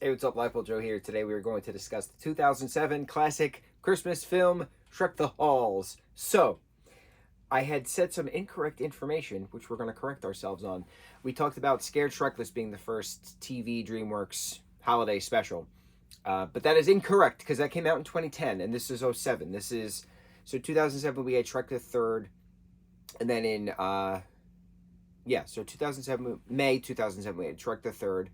Hey, what's up, lightboltjoe here. Today we are going to discuss the 2007 classic Christmas film, Shrek the Halls. So, I had said some incorrect information, which we're going to correct ourselves on. We talked about Scared Shrekless being the first TV DreamWorks holiday special. But that is incorrect, because that came out in 2010, and this is '07. So 2007 we had Shrek the Third, and then so 2007, May 2007 we had Shrek the Third.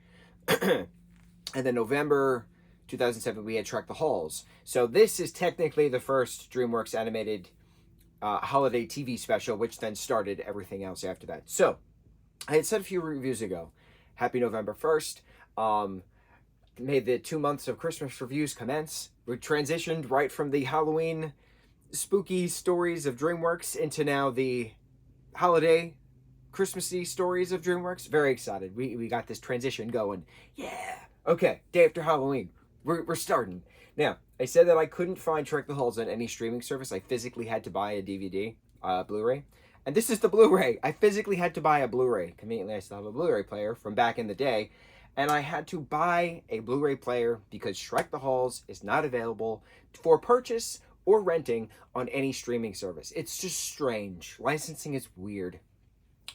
And then November 2007, we had Shrek the Halls. So this is technically the first DreamWorks animated holiday TV special, which then started everything else after that. So I had said a few reviews ago, happy November 1st. May the 2 months of Christmas reviews commence. We transitioned right from the Halloween spooky stories of DreamWorks into now the holiday Christmassy stories of DreamWorks. Very excited. We got this transition going. Yeah. Okay, day after Halloween. We're starting. Now, I said that I couldn't find Shrek the Halls on any streaming service. I physically had to buy a DVD, Blu-ray. And this is the Blu-ray. I physically had to buy a Blu-ray. Conveniently, I still have a Blu-ray player from back in the day. And I had to buy a Blu-ray player because Shrek the Halls is not available for purchase or renting on any streaming service. It's just strange. Licensing is weird.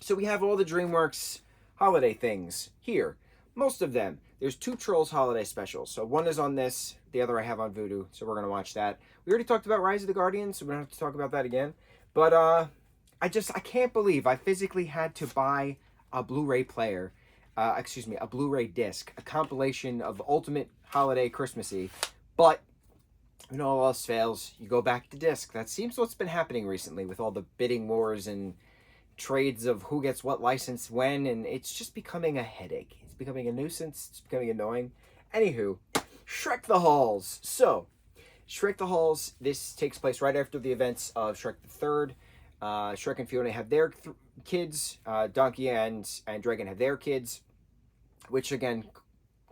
So we have all the DreamWorks holiday things here. Most of them. There's 2 Trolls holiday specials. So one is on this, the other I have on Vudu, so we're going to watch that. We already talked about Rise of the Guardians, so we don't have to talk about that again. But I can't believe I physically had to buy a Blu-ray player, a Blu-ray disc, a compilation of Ultimate Holiday Christmassy. But, all else fails, you go back to disc. That seems what's been happening recently with all the bidding wars and trades of who gets what license when, and it's just becoming a headache. It's becoming a nuisance. It's becoming annoying. Anywho, Shrek the Halls. So, Shrek the Halls, this takes place right after the events of Shrek the Third. Shrek and Fiona have their kids. Donkey and Dragon have their kids. Which, again,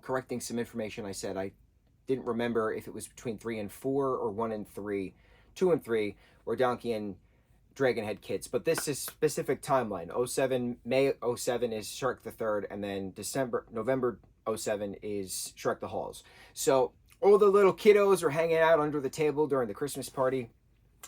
correcting some information I said, I didn't remember if it was between 3 and 4 or 1 and 3. 2 and 3, where Donkey and Dragon had kids, but this is specific timeline. May 07 is Shrek the Third, and then November 07 is Shrek the Halls. So all the little kiddos are hanging out under the table during the Christmas party.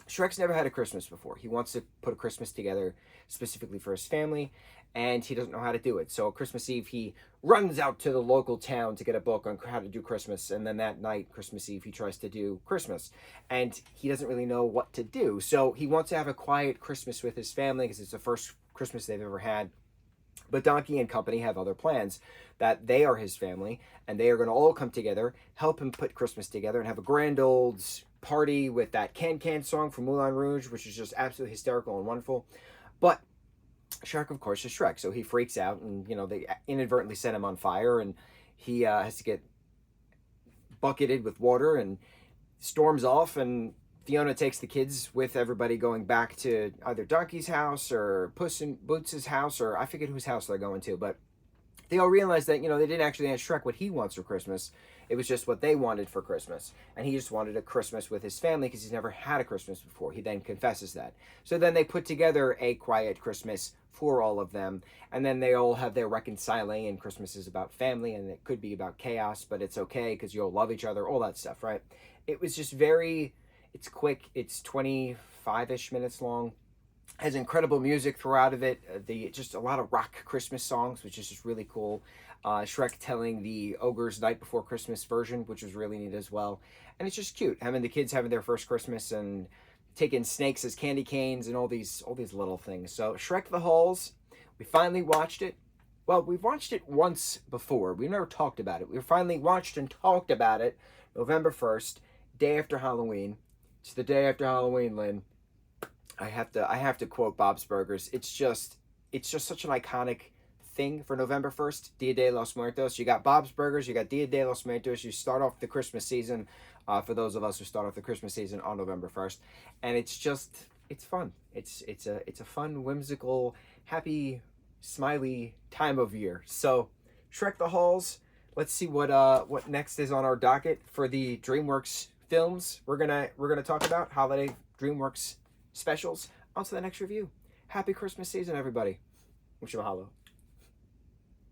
Shrek's never had a Christmas before. He wants to put a Christmas together specifically for his family, and he doesn't know how to do it. So Christmas Eve, he runs out to the local town to get a book on how to do Christmas, and then that night, Christmas Eve, he tries to do Christmas, and he doesn't really know what to do. So he wants to have a quiet Christmas with his family because it's the first Christmas they've ever had. But Donkey and company have other plans, that they are his family, and they are going to all come together, help him put Christmas together, and have a grand old party with that Can song from Moulin Rouge, which is just absolutely hysterical and wonderful. But Shrek, of course, is Shrek, so he freaks out, and, they inadvertently set him on fire, and he has to get bucketed with water, and storms off, and Fiona takes the kids with everybody going back to either Donkey's house or Puss in Boots' house, or I forget whose house they're going to, but they all realize that, they didn't actually ask Shrek what he wants for Christmas. It was just what they wanted for Christmas. And he just wanted a Christmas with his family because he's never had a Christmas before. He then confesses that. So then they put together a quiet Christmas for all of them. And then they all have their reconciling, and Christmas is about family, and it could be about chaos, but it's okay because you all love each other, all that stuff, right? It was just it's quick. It's 25-ish minutes long. Has incredible music throughout of it. Just a lot of rock Christmas songs, which is just really cool. Shrek telling the Ogre's Night Before Christmas version, which was really neat as well. And it's just cute. Having the kids having their first Christmas and taking snakes as candy canes and all these little things. So Shrek the Halls, we finally watched it. Well, we've watched it once before. We never talked about it. We finally watched and talked about it November 1st, day after Halloween. It's the day after Halloween, Lynn. I have to quote Bob's Burgers. It's just such an iconic thing for November 1st, Dia de los Muertos. You got Bob's Burgers, you got Dia de los Muertos. You start off the Christmas season, for those of us who start off the Christmas season on November 1st, and it's fun. It's a fun, whimsical, happy, smiley time of year. So, Shrek the Halls. Let's see what next is on our docket for the DreamWorks films. We're gonna talk about holiday DreamWorks specials. On to the next review. Happy Christmas season, everybody. Mucho mahalo.